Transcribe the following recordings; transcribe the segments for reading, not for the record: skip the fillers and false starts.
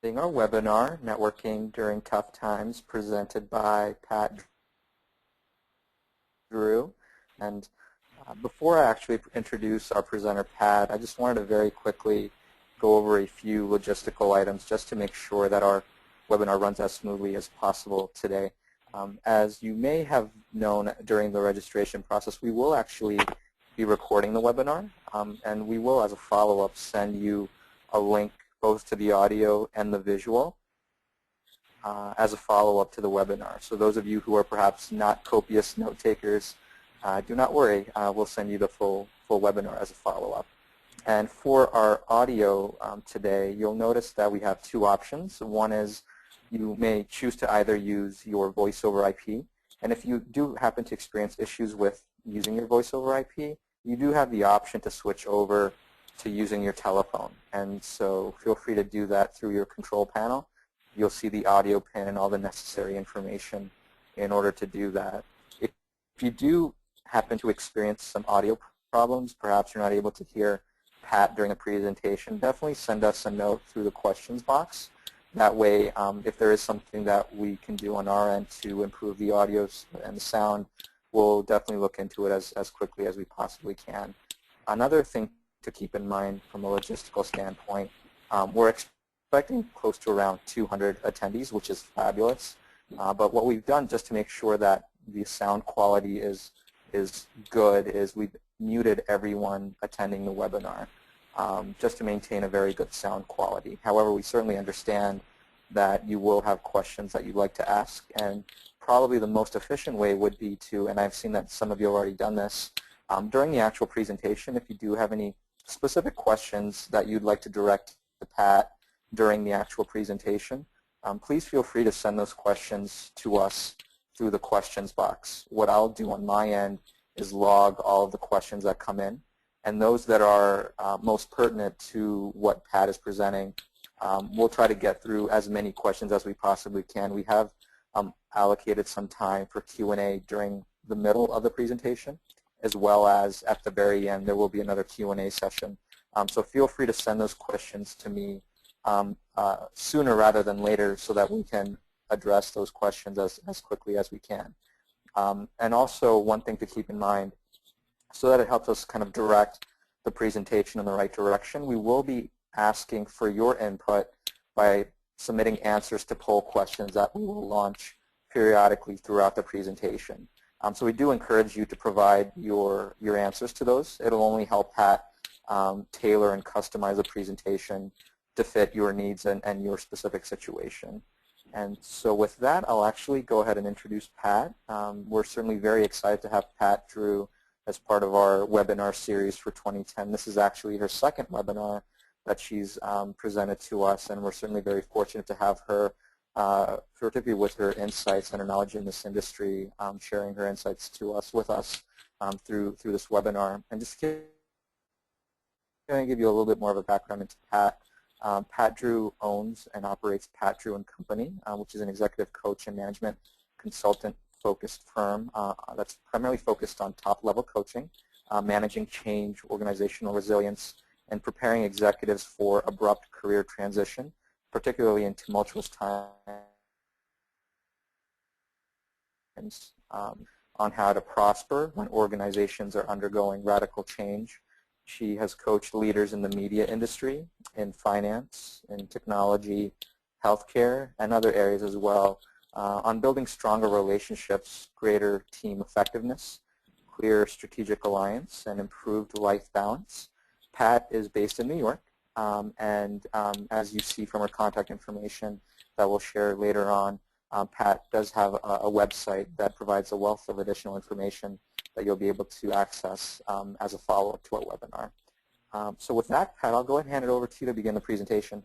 our webinar, Networking During Tough Times, presented by Pat Drew. And before I actually introduce our presenter, Pat, I just wanted to very quickly go over a few logistical items just to make sure that our webinar runs as smoothly as possible today. As you may have known during the registration process, we will actually be recording the webinar, and we will, as a follow-up, send you a link both to the audio and the visual as a follow-up to the webinar. So those of you who are perhaps not copious note takers, do not worry. We'll send you the full webinar as a follow-up. And for our audio today, you'll notice that we have two options. One is you may choose to either use your voice over IP, and if you do happen to experience issues with using your voice over IP, you do have the option to switch over to using your telephone. And so feel free to do that through your control panel. You'll see the audio pin and all the necessary information in order to do that. If you do happen to experience some audio problems, perhaps you're not able to hear Pat during the presentation, definitely send us a note through the questions box. That way, if there is something that we can do on our end to improve the audio and the sound, we'll definitely look into it as quickly as we possibly can. Another thing to keep in mind from a logistical standpoint, we're expecting close to around 200 attendees, which is fabulous. But what we've done just to make sure that the sound quality is good is we've muted everyone attending the webinar just to maintain a very good sound quality. However, we certainly understand that you will have questions that you'd like to ask, and probably the most efficient way would be to, and I've seen that some of you have already done this, during the actual presentation, if you do have any specific questions that you'd like to direct to Pat during the actual presentation, please feel free to send those questions to us through the questions box. What I'll do on my end is log all of the questions that come in, and those that are most pertinent to what Pat is presenting, we'll try to get through as many questions as we possibly can. We have allocated some time for Q&A during the middle of the presentation, as well as at the very end there will be another Q&A session. So feel free to send those questions to me sooner rather than later so that we can address those questions as quickly as we can. And also one thing to keep in mind, so that it helps us kind of direct the presentation in the right direction, we will be asking for your input by submitting answers to poll questions that we will launch periodically throughout the presentation. So we do encourage you to provide your answers to those. It'll only help Pat tailor and customize the presentation to fit your needs and your specific situation. And so with that, I'll actually go ahead and introduce Pat. We're certainly very excited to have Pat Drew as part of our webinar series for 2010. This is actually her second webinar that she's presented to us, and we're certainly very fortunate to have her, particularly with her insights and her knowledge in this industry, sharing her insights with us through this webinar. And just going to give you a little bit more of a background into Pat. Pat Drew owns and operates Pat Drew and Company, which is an executive coach and management consultant-focused firm that's primarily focused on top-level coaching, managing change, organizational resilience, and preparing executives for abrupt career transition, particularly in tumultuous times, on how to prosper when organizations are undergoing radical change. She has coached leaders in the media industry, in finance, in technology, healthcare, and other areas as well on building stronger relationships, greater team effectiveness, clear strategic alliance, and improved life balance. Pat is based in New York, and as you see from her contact information that we'll share later on, Pat does have a website that provides a wealth of additional information that you'll be able to access as a follow-up to our webinar. So with that, Pat, I'll go ahead and hand it over to you to begin the presentation.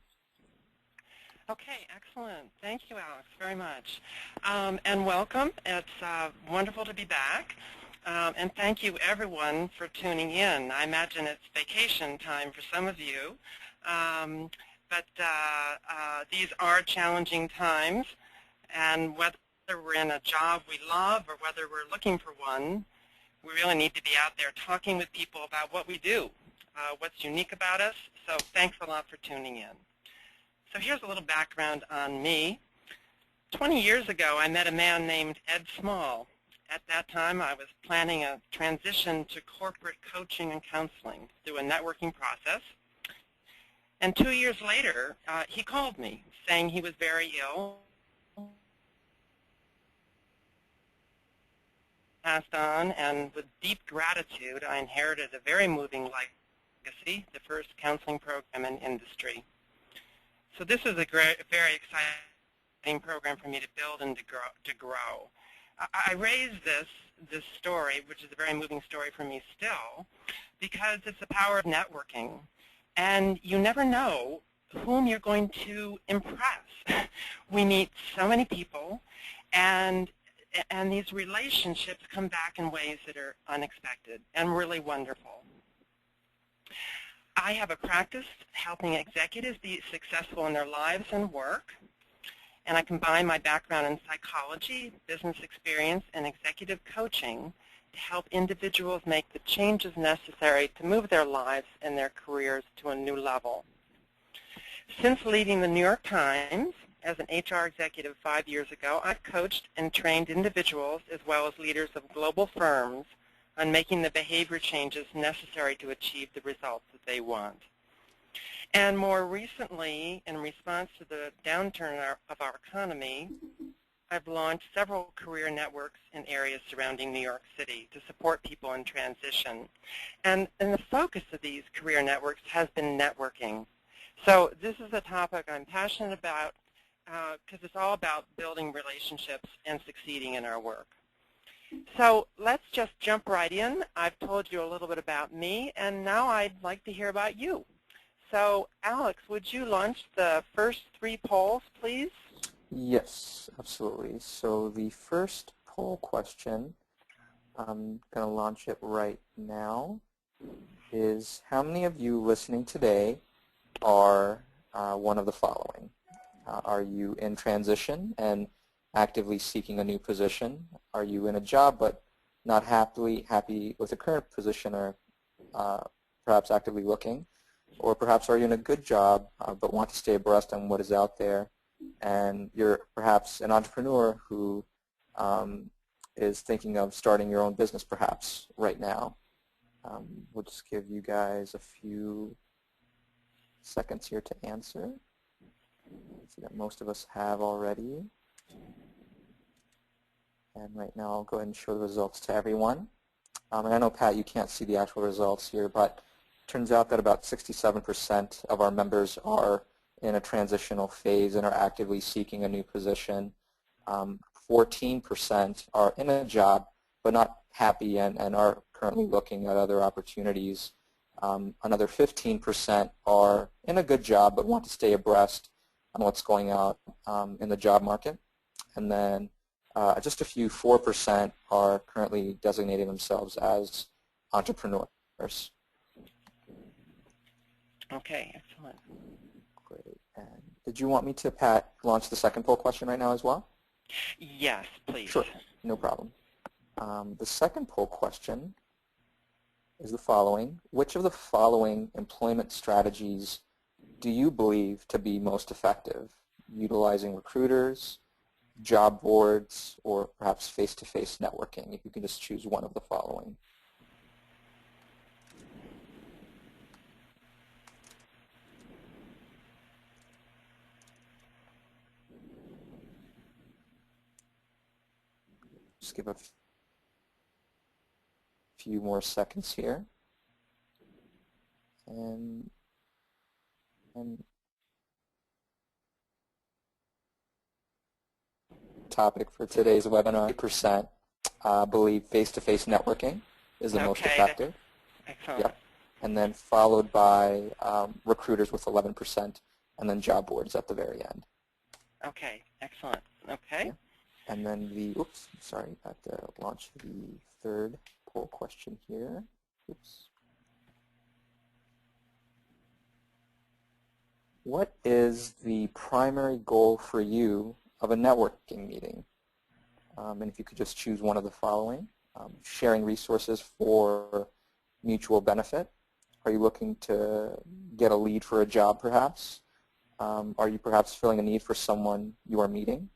Okay, excellent. Thank you, Alex, very much. And welcome. It's wonderful to be back. And thank you, everyone, for tuning in. I imagine it's vacation time for some of you. But these are challenging times. And whether we're in a job we love or whether we're looking for one, we really need to be out there talking with people about what we do, what's unique about us. So thanks a lot for tuning in. So here's a little background on me. 20 years ago, I met a man named Ed Small. At that time, I was planning a transition to corporate coaching and counseling through a networking process. And 2 years later, he called me saying he was very ill, passed on, and with deep gratitude, I inherited a very moving legacy, the first counseling program in industry. So this is a very exciting program for me to build and to grow. I raise this story, which is a very moving story for me still, because it's the power of networking. And you never know whom you're going to impress. We meet so many people, and these relationships come back in ways that are unexpected and really wonderful. I have a practice helping executives be successful in their lives and work, and I combine my background in psychology, business experience, and executive coaching to help individuals make the changes necessary to move their lives and their careers to a new level. Since leaving the New York Times as an HR executive 5 years ago, I've coached and trained individuals as well as leaders of global firms on making the behavior changes necessary to achieve the results that they want. And more recently, in response to the downturn of our economy, I've launched several career networks in areas surrounding New York City to support people in transition. And the focus of these career networks has been networking. So this is a topic I'm passionate about because it's all about building relationships and succeeding in our work. So let's just jump right in. I've told you a little bit about me, and now I'd like to hear about you. So Alex, would you launch the first 3 polls, please? Yes, absolutely. So the first poll question, I'm going to launch it right now, is how many of you listening today are one of the following? Are you in transition and actively seeking a new position? Are you in a job but not happy with the current position, or perhaps actively looking? Or perhaps are you in a good job but want to stay abreast on what is out there, and you're perhaps an entrepreneur who is thinking of starting your own business perhaps right now? We'll just give you guys a few seconds here to answer. I see that most of us have already. And right now I'll go ahead and show the results to everyone. And I know, Pat, you can't see the actual results here, but it turns out that about 67% of our members are in a transitional phase and are actively seeking a new position. 14% are in a job but not happy and are currently looking at other opportunities. Another 15% are in a good job but want to stay abreast on what's going on in the job market. And then just a few, 4%, are currently designating themselves as entrepreneurs. Okay, excellent. Great. And did you want me to, Pat, launch the second poll question right now as well? Yes, please. Sure, no problem. The second poll question is the following. Which of the following employment strategies do you believe to be most effective? Utilizing recruiters, job boards, or perhaps face-to-face networking? If you can just choose one of the following. Just give a few more seconds here. And topic for today's webinar, 8% believe face-to-face networking is the most effective. Excellent. Yep. And then followed by recruiters with 11%, and then job boards at the very end. Okay, excellent. Okay. Yeah. And then the, oops, sorry, I have to launch the third poll question here. Oops. What is the primary goal for you of a networking meeting? And if you could just choose one of the following. Sharing resources for mutual benefit. Are you looking to get a lead for a job perhaps? Are you perhaps filling a need for someone you are meeting?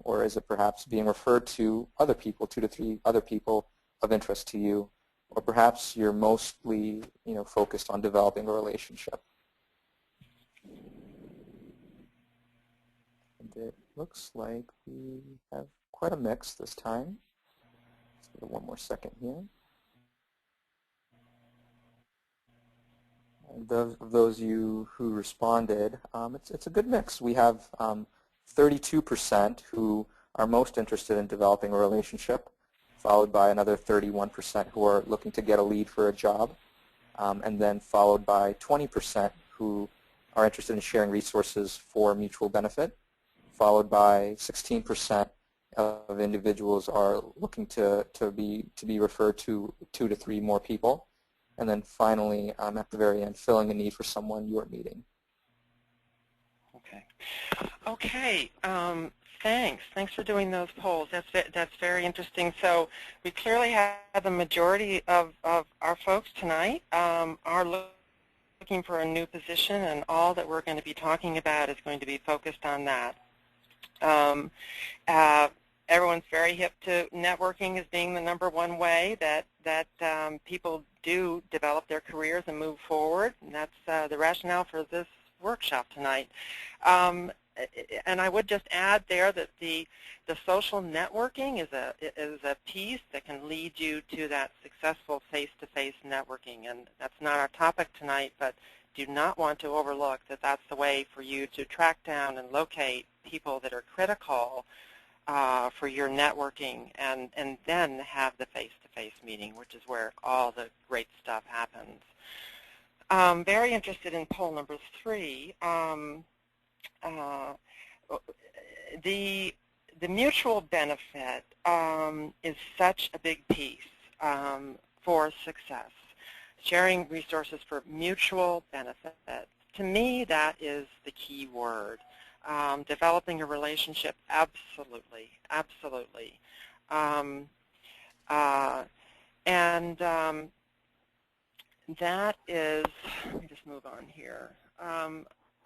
Or is it perhaps being referred to other people, 2 to 3 other people of interest to you? Or perhaps you're mostly focused on developing a relationship. And it looks like we have quite a mix this time. Let's give it one more second here. And of those of you who responded, it's a good mix. We have 32% who are most interested in developing a relationship, followed by another 31% who are looking to get a lead for a job, and then followed by 20% who are interested in sharing resources for mutual benefit, followed by 16% of individuals are looking to be referred to 2 to 3 more people, and then finally, at the very end, filling a need for someone you are meeting. Okay. Thanks for doing those polls. That's very interesting. So we clearly have the majority of our folks tonight are looking for a new position, and all that we're going to be talking about is going to be focused on that. Everyone's very hip to networking as being the #1 way that people do develop their careers and move forward, and that's the rationale for this workshop tonight. And I would just add there that the social networking is a piece that can lead you to that successful face-to-face networking, and that's not our topic tonight, but do not want to overlook that that's the way for you to track down and locate people that are critical for your networking, and then have the face-to-face meeting, which is where all the great stuff happens. Very interested in poll number 3. The mutual benefit is such a big piece for success. Sharing resources for mutual benefit. To me, that is the key word. Developing a relationship, absolutely. That is, let me just move on here.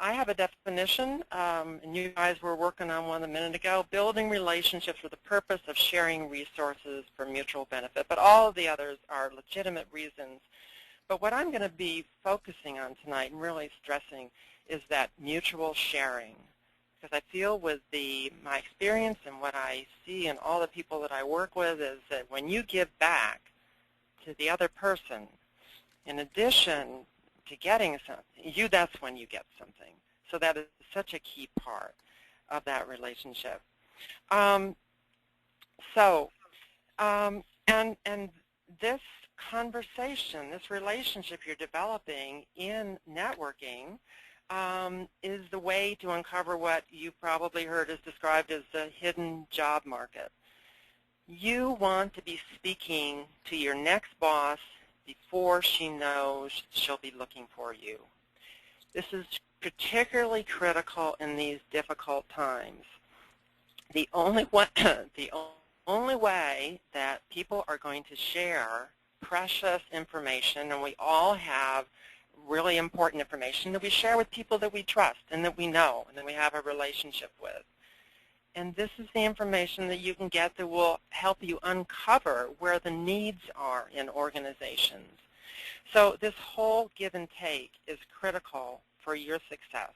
I have a definition, and you guys were working on one a minute ago, building relationships for the purpose of sharing resources for mutual benefit, but all of the others are legitimate reasons. But what I'm going to be focusing on tonight and really stressing is that mutual sharing. Because I feel with my experience and what I see in all the people that I work with is that when you give back to the other person, in addition to getting something, that's when you get something. So that is such a key part of that relationship. And this conversation, this relationship you're developing in networking is the way to uncover what you've probably heard is described as the hidden job market. You want to be speaking to your next boss before she knows she'll be looking for you. This is particularly critical in these difficult times. The only way that people are going to share precious information, and we all have really important information that we share with people that we trust and that we know and that we have a relationship with. And this is the information that you can get that will help you uncover where the needs are in organizations. So this whole give and take is critical for your success.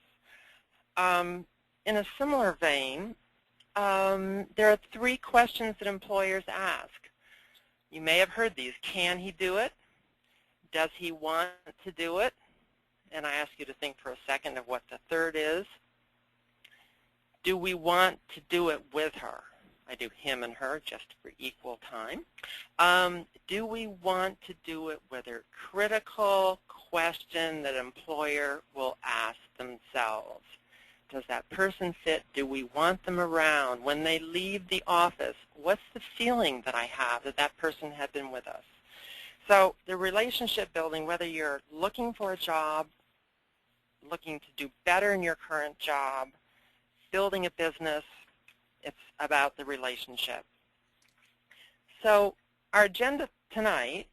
In a similar vein, there are 3 questions that employers ask. You may have heard these. Can he do it? Does he want to do it? And I ask you to think for a second of what the third is. Do we want to do it with her? I do him and her just for equal time. Do we want to do it with her? Critical question that an employer will ask themselves. Does that person fit? Do we want them around? When they leave the office, what's the feeling that I have that that person had been with us? So the relationship building, whether you're looking for a job, looking to do better in your current job, building a business, it's about the relationship. So our agenda tonight,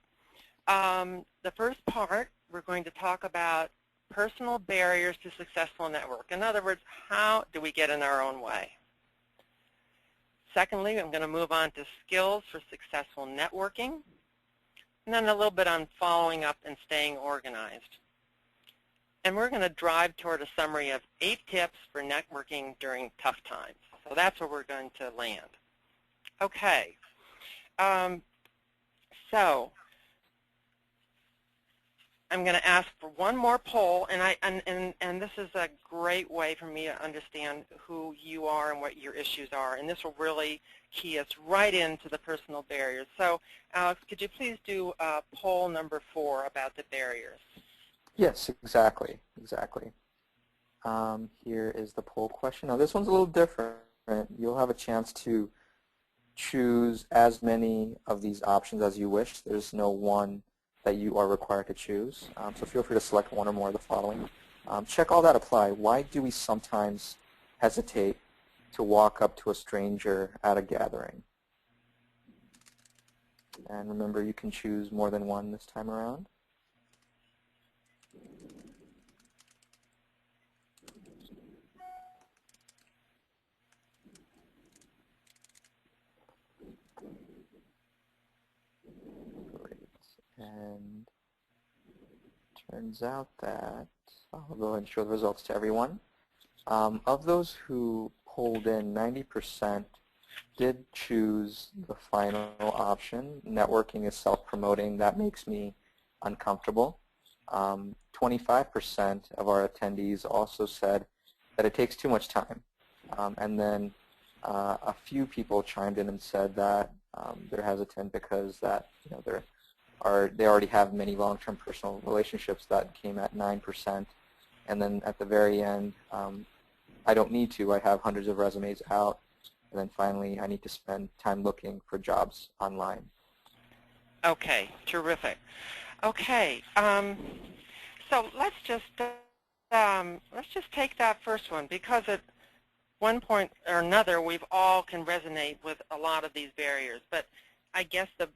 the first part, we're going to talk about personal barriers to successful network. In other words, how do we get in our own way? Secondly, I'm going to move on to skills for successful networking, and then a little bit on following up and staying organized. And we're going to drive toward a summary of 8 tips for networking during tough times. So that's where we're going to land. Okay. So I'm going to ask for one more poll, and this is a great way for me to understand who you are and what your issues are, and this will really key us right into the personal barriers. So, Alex, could you please do poll number 4 about the barriers? Yes, exactly. Here is the poll question. Now, this one's a little different. You'll have a chance to choose as many of these options as you wish. There's no one that you are required to choose. So feel free to select one or more of the following. Check all that apply. Why do we sometimes hesitate to walk up to a stranger at a gathering? And remember, you can choose more than one this time around. And turns out that, I'll go ahead and show the results to everyone. Of those who polled in, 90% did choose the final option. Networking is self-promoting. That makes me uncomfortable. 25% of our attendees also said that it takes too much time. And then a few people chimed in and said that they're hesitant because that, they already have many long-term personal relationships. That came at 9%. And then at the very end, I don't need to. I have hundreds of resumes out. And then finally, I need to spend time looking for jobs online. Okay, terrific. Okay, so let's just take that first one, because at one point or another, we've all can resonate with a lot of these barriers. But I guess that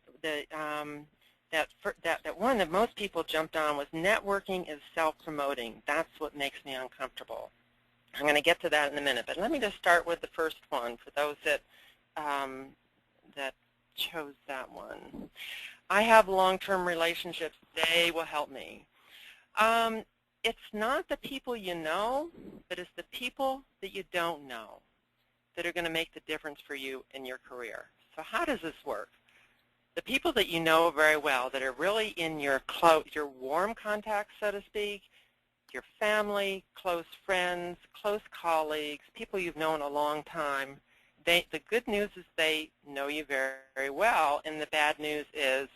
one that most people jumped on was networking is self-promoting. That's what makes me uncomfortable. I'm going to get to that in a minute, but let me just start with the first one for those that that chose that one. I have long-term relationships. They will help me. It's not the people you know, but it's the people that you don't know that are going to make the difference for you in your career. So how does this work? The people that you know very well, that are really in your warm contacts, so to speak, your family, close friends, close colleagues, people you've known a long time, the good news is they know you very, very well, and the bad news is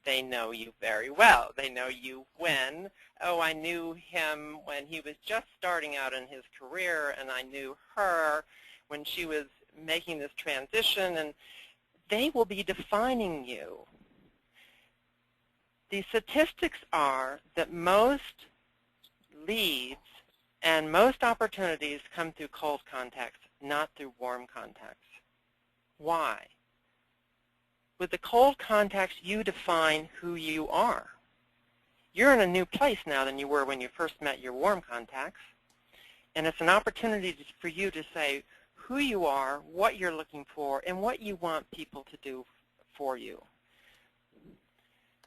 they know you very well. They know you when, oh, I knew him when he was just starting out in his career, and I knew her when she was making this transition, and they will be defining you. The statistics are that most leads and most opportunities come through cold contacts, not through warm contacts. Why? With the cold contacts, you define who you are. You're in a new place now than you were when you first met your warm contacts, and it's an opportunity for you to say who you are, what you're looking for, and what you want people to do for you.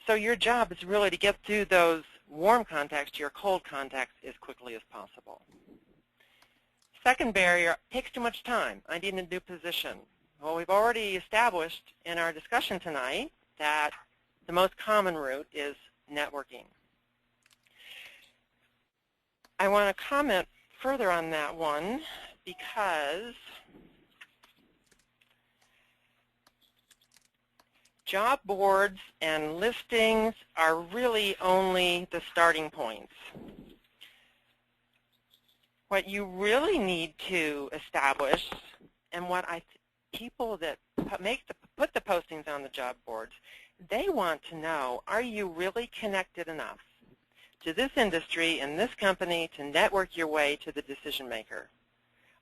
So your job is really to get through those warm contacts to your cold contacts as quickly as possible. Second barrier, takes too much time. I need a new position. Well, we've already established in our discussion tonight that the most common route is networking. I want to comment further on that one because job boards and listings are really only the starting points. What you really need to establish, and what people that put the postings on the job boards, they want to know, are you really connected enough to this industry and this company to network your way to the decision maker?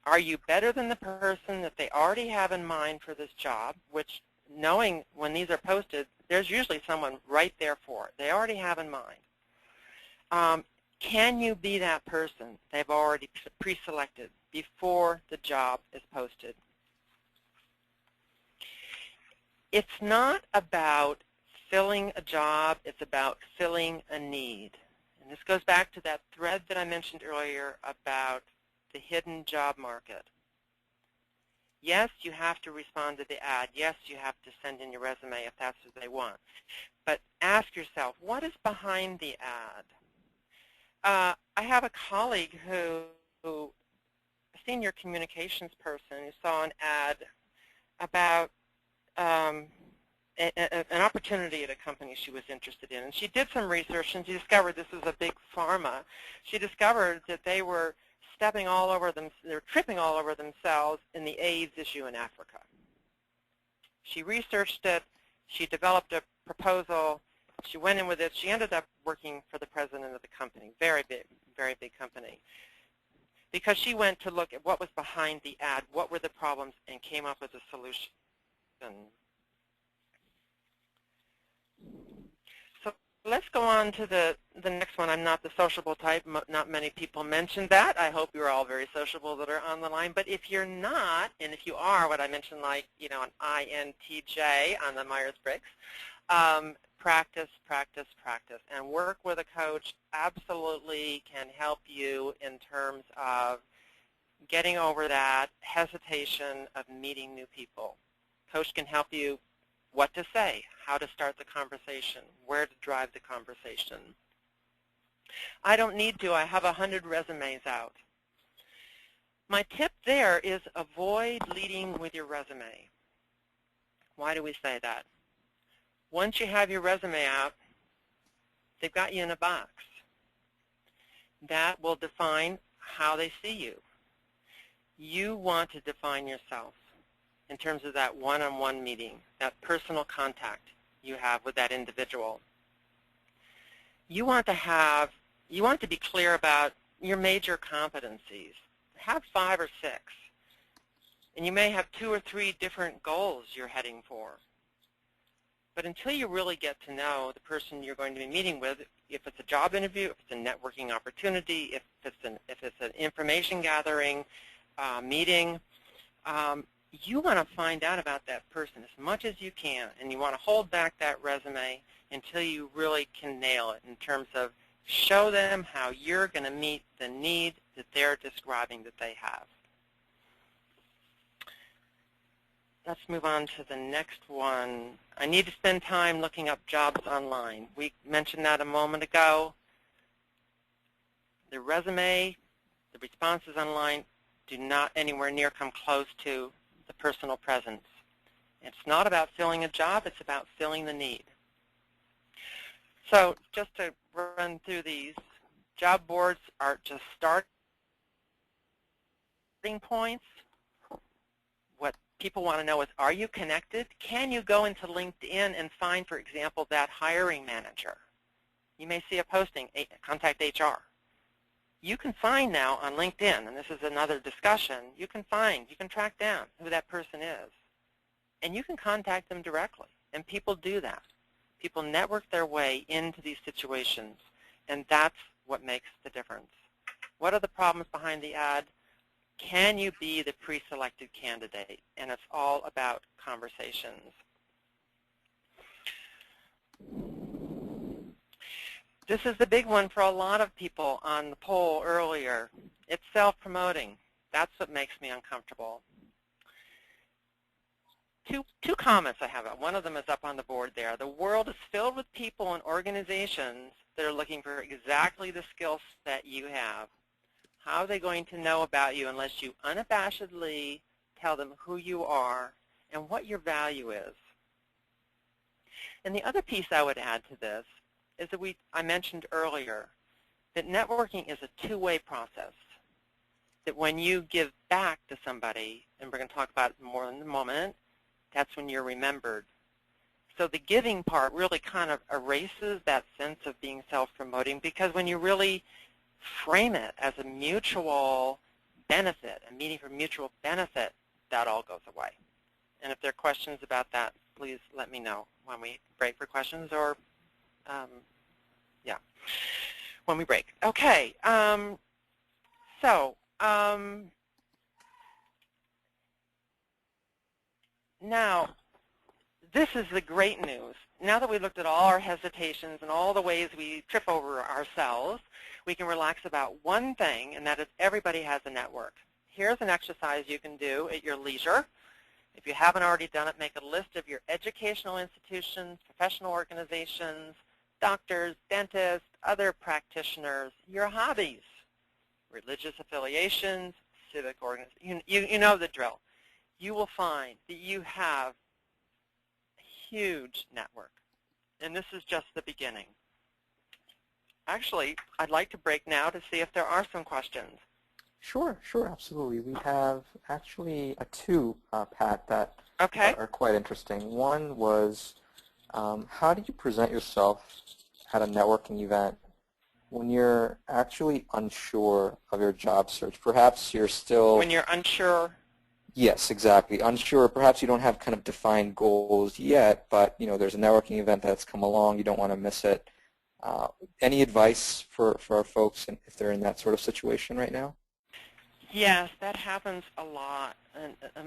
Are you better than the person that they already have in mind for this job, which, knowing when these are posted, there's usually someone right there for it. They already have in mind. Can you be that person they've already pre-selected before the job is posted? It's not about filling a job, it's about filling a need. And this goes back to that thread that I mentioned earlier about the hidden job market. Yes, you have to respond to the ad. Yes, you have to send in your resume if that's what they want. But ask yourself, what is behind the ad? I have a colleague who, a senior communications person, who saw an ad about an opportunity at a company she was interested in. And she did some research, and she discovered this was a big pharma. She discovered that they were stepping all over them, they were tripping all over themselves in the AIDS issue in Africa. She researched it. She developed a proposal. She went in with it. She ended up working for the president of the company, very big company, because she went to look at what was behind the ad, what were the problems, and came up with a solution. So let's go on to the next one. I'm not the sociable type. Not many people mentioned that. I hope you're all very sociable that are on the line. But if you're not, and if you are, what I mentioned, like, you know, an INTJ on the Myers-Briggs, practice, practice, practice. And work with a coach absolutely can help you in terms of getting over that hesitation of meeting new people. Coach can help you what to say, how to start the conversation, where to drive the conversation. I don't need to. I have 100 resumes out. My tip there is avoid leading with your resume. Why do we say that? Once you have your resume out, they've got you in a box. That will define how they see you. You want to define yourself in terms of that one-on-one meeting, that personal contact you have with that individual. You want to be clear about your major competencies. Have 5 or 6. And you may have 2 or 3 different goals you're heading for. But until you really get to know the person you're going to be meeting with, if it's a job interview, if it's a networking opportunity, if it's an information gathering meeting, you want to find out about that person as much as you can, and you want to hold back that resume until you really can nail it in terms of show them how you're going to meet the need that they're describing that they have. Let's move on to the next one. I need to spend time looking up jobs online. We mentioned that a moment ago. The resume, the responses online do not anywhere near come close to the personal presence. It's not about filling a job, it's about filling the need. So just to run through these, job boards are just starting points. What people want to know is, are you connected? Can you go into LinkedIn and find, for example, that hiring manager? You may see a posting, contact HR. You can find now on LinkedIn, and this is another discussion, you can track down who that person is. And you can contact them directly. And people do that. People network their way into these situations, and that's what makes the difference. What are the problems behind the ad? Can you be the pre-selected candidate? And it's all about conversations. This is the big one for a lot of people on the poll earlier. It's self-promoting. That's what makes me uncomfortable. Two comments I have. One of them is up on the board there. The world is filled with people and organizations that are looking for exactly the skill set you have. How are they going to know about you unless you unabashedly tell them who you are and what your value is? And the other piece I would add to this is that I mentioned earlier that networking is a two-way process. That when you give back to somebody, and we're going to talk about it more in a moment, that's when you're remembered. So the giving part really kind of erases that sense of being self-promoting, because when you really frame it as a mutual benefit, a meeting for mutual benefit, that all goes away. And if there are questions about that, please let me know when we break for questions, or yeah. when we break. Okay. So now, this is the great news. Now that we've looked at all our hesitations and all the ways we trip over ourselves, we can relax about one thing, and that is everybody has a network. Here's an exercise you can do at your leisure. If you haven't already done it, make a list of your educational institutions, professional organizations, doctors, dentists, other practitioners, your hobbies, religious affiliations, civic organizations. You know the drill. You will find that you have a huge network, and this is just the beginning. Actually, I'd like to break now to see if there are some questions. Sure, absolutely. We have actually two, Pat, that Okay. are quite interesting. One was, how do you present yourself at a networking event when you're actually unsure of your job search? Perhaps you're still... When you're unsure? Yes, exactly. Unsure. Perhaps you don't have kind of defined goals yet, but there's a networking event that's come along. You don't want to miss it. Any advice for our folks if they're in that sort of situation right now? Yes, that happens a lot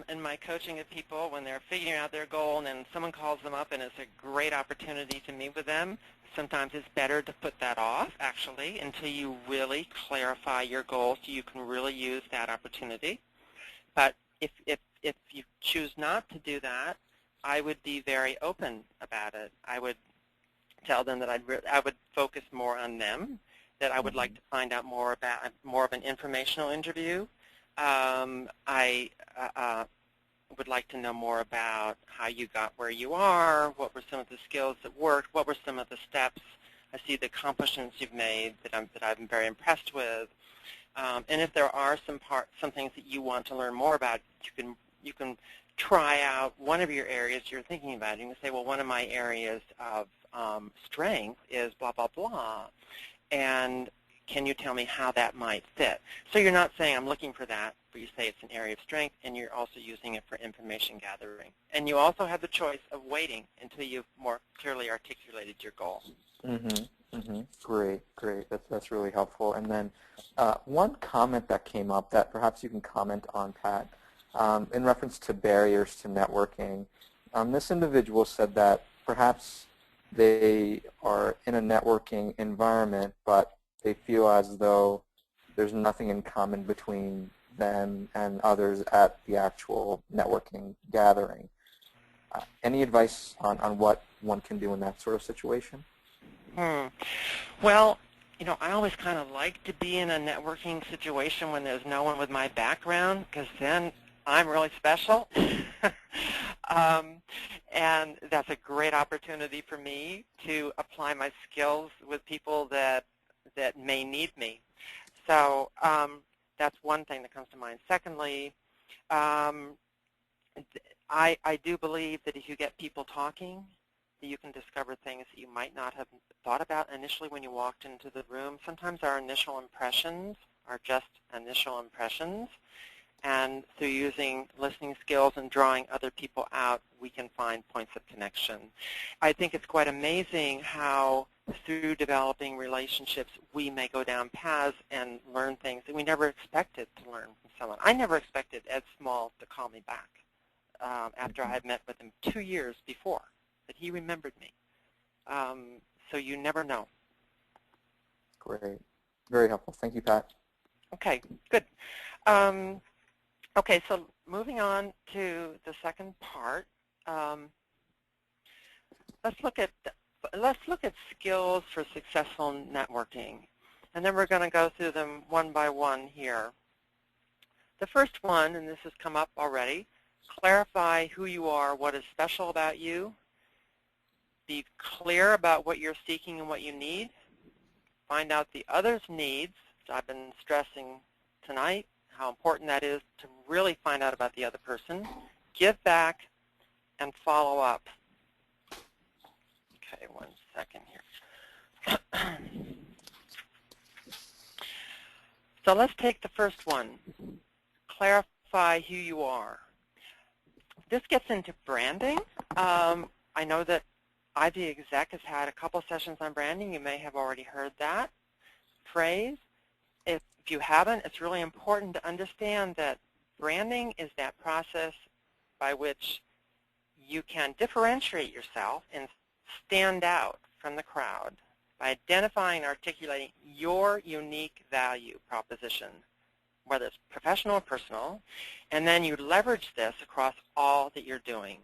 in my coaching of people when they're figuring out their goal and then someone calls them up and it's a great opportunity to meet with them. Sometimes it's better to put that off, actually, until you really clarify your goal so you can really use that opportunity. But if you choose not to do that, I would be very open about it. I would tell them that I would focus more on them, that I would like to find out more about more of an informational interview. I would like to know more about how you got where you are, what were some of the skills that worked, what were some of the steps. I see the accomplishments you've made that I'm very impressed with. And if there are some things that you want to learn more about, you can try out one of your areas you're thinking about. You can say, well, one of my areas of strength is blah, blah, blah. And can you tell me how that might fit? So you're not saying I'm looking for that, but you say it's an area of strength, and you're also using it for information gathering. And you also have the choice of waiting until you've more clearly articulated your goal. Great. That's really helpful. And then one comment that came up that perhaps you can comment on, Pat, in reference to barriers to networking. This individual said that perhaps they are in a networking environment, but they feel as though there's nothing in common between them and others at the actual networking gathering. Any advice on what one can do in that sort of situation? Well, I always kind of like to be in a networking situation when there's no one with my background, because then I'm really special. And that's a great opportunity for me to apply my skills with people that may need me. So that's one thing that comes to mind. Secondly, I do believe that if you get people talking, that you can discover things that you might not have thought about initially when you walked into the room. Sometimes our initial impressions are just initial impressions. And through using listening skills and drawing other people out, we can find points of connection. I think it's quite amazing how through developing relationships, we may go down paths and learn things that we never expected to learn from someone. I never expected Ed Small to call me back after I had met with him 2 years before, that he remembered me. So you never know. Great. Very helpful. Thank you, Pat. Okay, good. Okay, so moving on to the second part, let's look at skills for successful networking, and then we're going to go through them one by one here. The first one, and this has come up already, clarify who you are, what is special about you. Be clear about what you're seeking and what you need. Find out the other's needs, which I've been stressing tonight, how important that is to really find out about the other person. Give back and follow up. Okay, 1 second here. So let's take the first one. Clarify who you are. This gets into branding. I know that Ivy Exec has had a couple sessions on branding. You may have already heard that. phrase. If you haven't, it's really important to understand that branding is that process by which you can differentiate yourself and stand out from the crowd by identifying and articulating your unique value proposition, whether it's professional or personal, and then you leverage this across all that you're doing.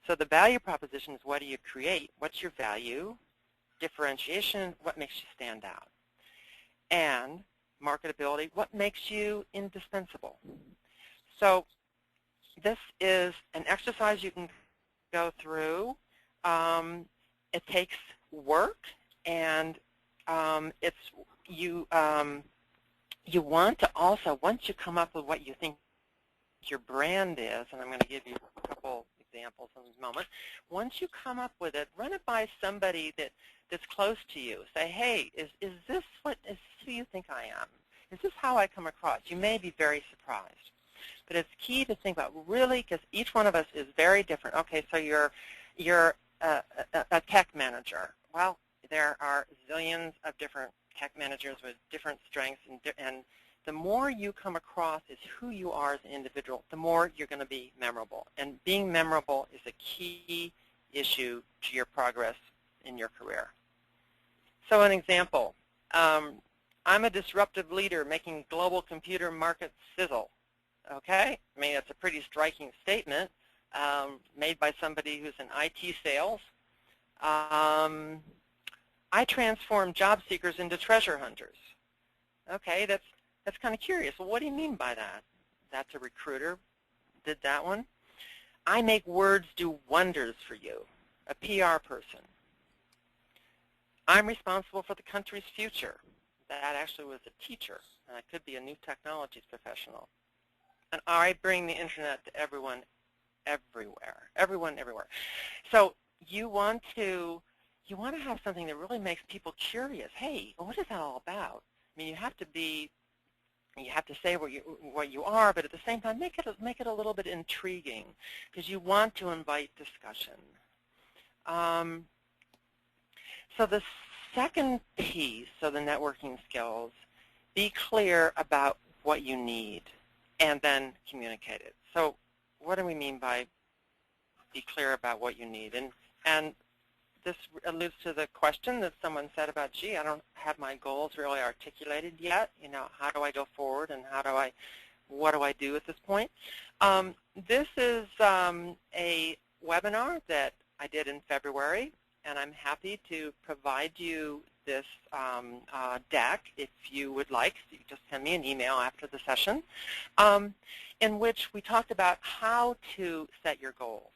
So the value proposition is, what do you create? What's your value? Differentiation, what makes you stand out? And marketability, what makes you indispensable? So this is an exercise you can go through. It takes work, and you want to also, once you come up with what you think your brand is, and I'm going to give you a couple examples in a moment. Once you come up with it, run it by somebody that's close to you. Say, hey, is this who you think I am? Is this how I come across? You may be very surprised. But it's key to think about, really, because each one of us is very different. Okay, so you're a tech manager. Well, there are zillions of different tech managers with different strengths, and the more you come across as who you are as an individual, the more you're going to be memorable. And being memorable is a key issue to your progress in your career. So an example, I'm a disruptive leader making global computer markets sizzle. Okay? I mean, it's a pretty striking statement made by somebody who's in IT sales. I transform job seekers into treasure hunters. Okay, that's kind of curious. Well, what do you mean by that? That's a recruiter did that one. I make words do wonders for you, a PR person. I'm responsible for the country's future. That actually was a teacher, and I could be a new technologies professional. And I bring the internet to everyone, everywhere. Everyone, everywhere. So you want to have something that really makes people curious. Hey, what is that all about? I mean, you have to say what you are, but at the same time, make it a little bit intriguing, because you want to invite discussion. So the second piece of the networking skills, be clear about what you need, and then communicate it. So what do we mean by be clear about what you need? And this alludes to the question that someone said about, gee, I don't have my goals really articulated yet. You know, how do I go forward, and what do I do at this point? This is a webinar that I did in February, and I'm happy to provide you this deck if you would like. So you just send me an email after the session, in which we talked about how to set your goals.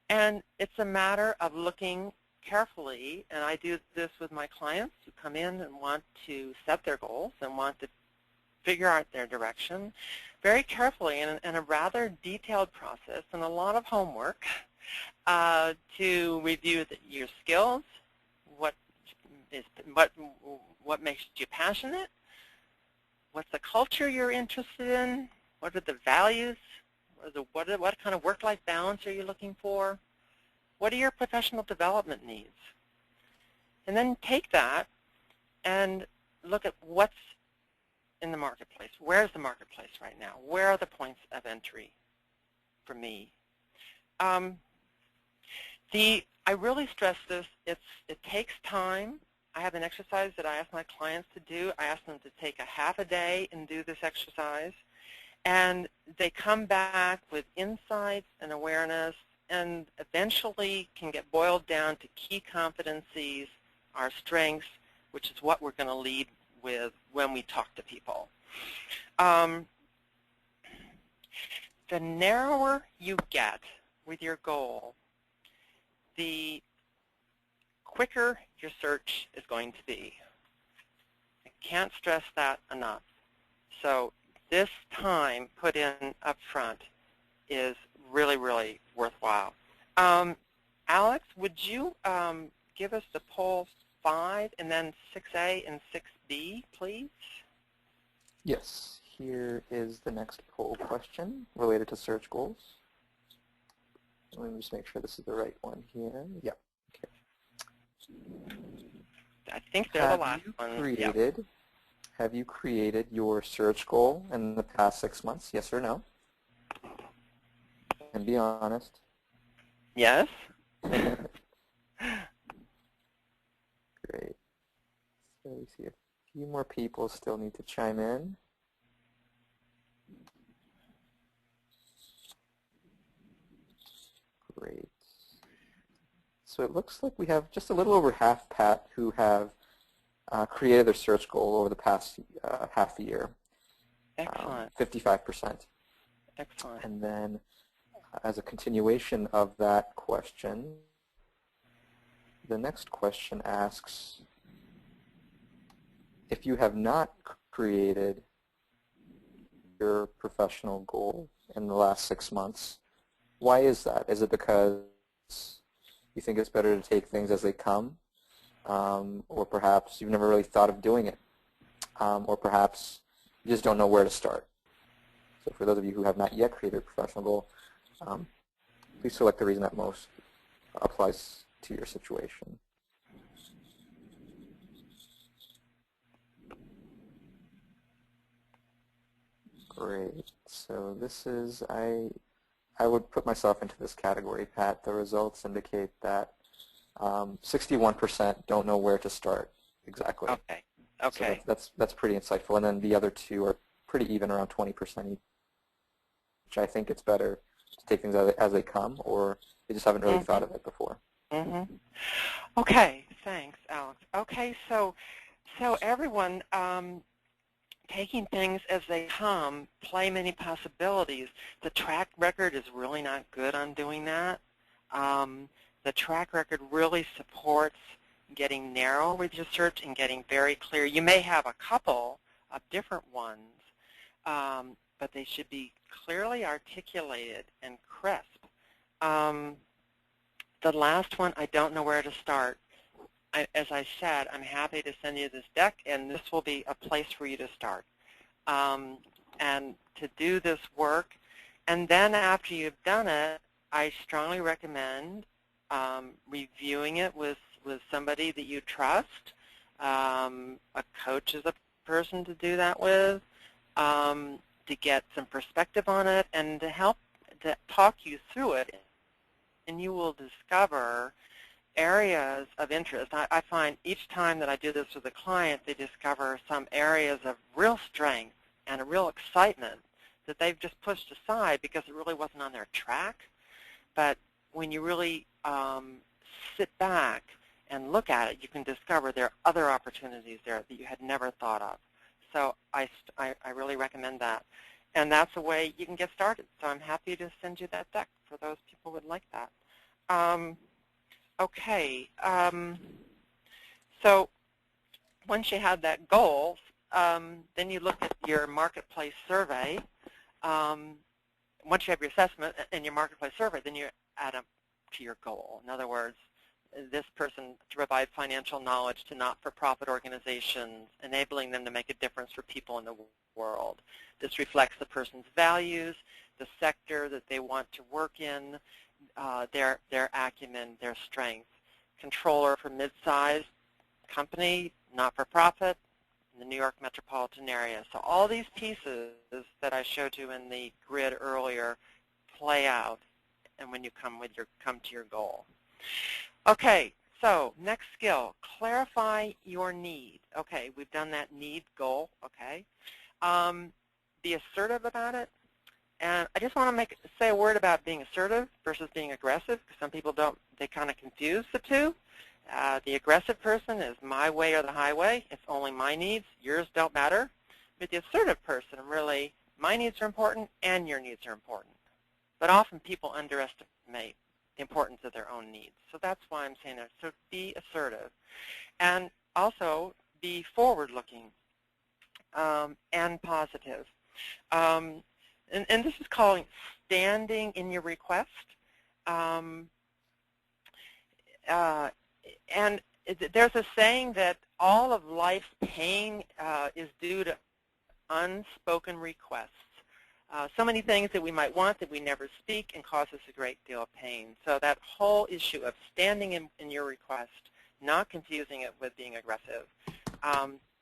And it's a matter of looking carefully, and I do this with my clients who come in and want to set their goals and want to figure out their direction very carefully in a rather detailed process and a lot of homework to review your skills, what makes you passionate, what's the culture you're interested in, what are the values, what kind of work-life balance are you looking for, what are your professional development needs, and then take that and look at what's in the marketplace. Where's the marketplace right now? Where are the points of entry for me? I really stress this. It takes time. I have an exercise that I ask my clients to do. I ask them to take a half a day and do this exercise. And they come back with insights and awareness, and eventually can get boiled down to key competencies, our strengths, which is what we're going to lead with when we talk to people. The narrower you get with your goal, the quicker your search is going to be. I can't stress that enough. So this time put in up front is really, really worthwhile. Alex, would you give us the poll 5 and then 6A and 6B, please? Yes, here is the next poll question related to search goals. Let me just make sure this is the right one here. Yeah. Okay. I think they're the last ones. Have you created your search goal in the past 6 months? Yes or no? And be honest. Yes. Great. So we see a few more people still need to chime in. Great. So it looks like we have just a little over half, Pat, who have created their search goal over the past half a year. Excellent. 55%. Excellent. And then as a continuation of that question, the next question asks, if you have not created your professional goal in the last 6 months, why is that? Is it because you think it's better to take things as they come? Or perhaps you've never really thought of doing it? Or perhaps you just don't know where to start? So for those of you who have not yet created a professional goal, please select the reason that most applies to your situation. Great. So this is, I would put myself into this category, Pat. The results indicate that 61% don't know where to start exactly. Okay. Okay. So that's pretty insightful. And then the other two are pretty even, around 20% each. Which I think it's better to take things as they come, or they just haven't really thought of it before. Okay. Thanks, Alex. Okay. So everyone, taking things as they come, play many possibilities. The track record is really not good on doing that. The track record really supports getting narrow with your search and getting very clear. You may have a couple of different ones, but they should be clearly articulated and crisp. The last one, I don't know where to start. As I said, I'm happy to send you this deck, and this will be a place for you to start. And to do this work, and then after you've done it, I strongly recommend reviewing it with somebody that you trust. A coach is a person to do that with, to get some perspective on it, and to help to talk you through it. And you will discover areas of interest. I find each time that I do this with a client, they discover some areas of real strength and a real excitement that they've just pushed aside because it really wasn't on their track. But when you really sit back and look at it, you can discover there are other opportunities there that you had never thought of. So I really recommend that. And that's a way you can get started. So I'm happy to send you that deck for those people who would like that. Okay, so once you have that goal, then you look at your marketplace survey. Once you have your assessment and your marketplace survey, then you add up to your goal. In other words, this person to provide financial knowledge to not-for-profit organizations, enabling them to make a difference for people in the world. This reflects the person's values, the sector that they want to work in, their acumen, their strength. Controller for mid-sized company, not-for-profit, in the New York metropolitan area. So all these pieces that I showed you in the grid earlier play out, and when you come to your goal. Okay, so next skill, clarify your need. Okay, we've done that need goal. Okay, be assertive about it. And I just want to say a word about being assertive versus being aggressive, because some people don't, they kind of confuse the two. The aggressive person is my way or the highway. It's only my needs. Yours don't matter. But the assertive person, really, my needs are important and your needs are important. But often people underestimate the importance of their own needs. So that's why I'm saying that. So be assertive. And also be forward-looking and positive. And this is called standing in your request. And there's a saying that all of life's pain is due to unspoken requests. So many things that we might want that we never speak and cause us a great deal of pain. So that whole issue of standing in your request not confusing it with being aggressive.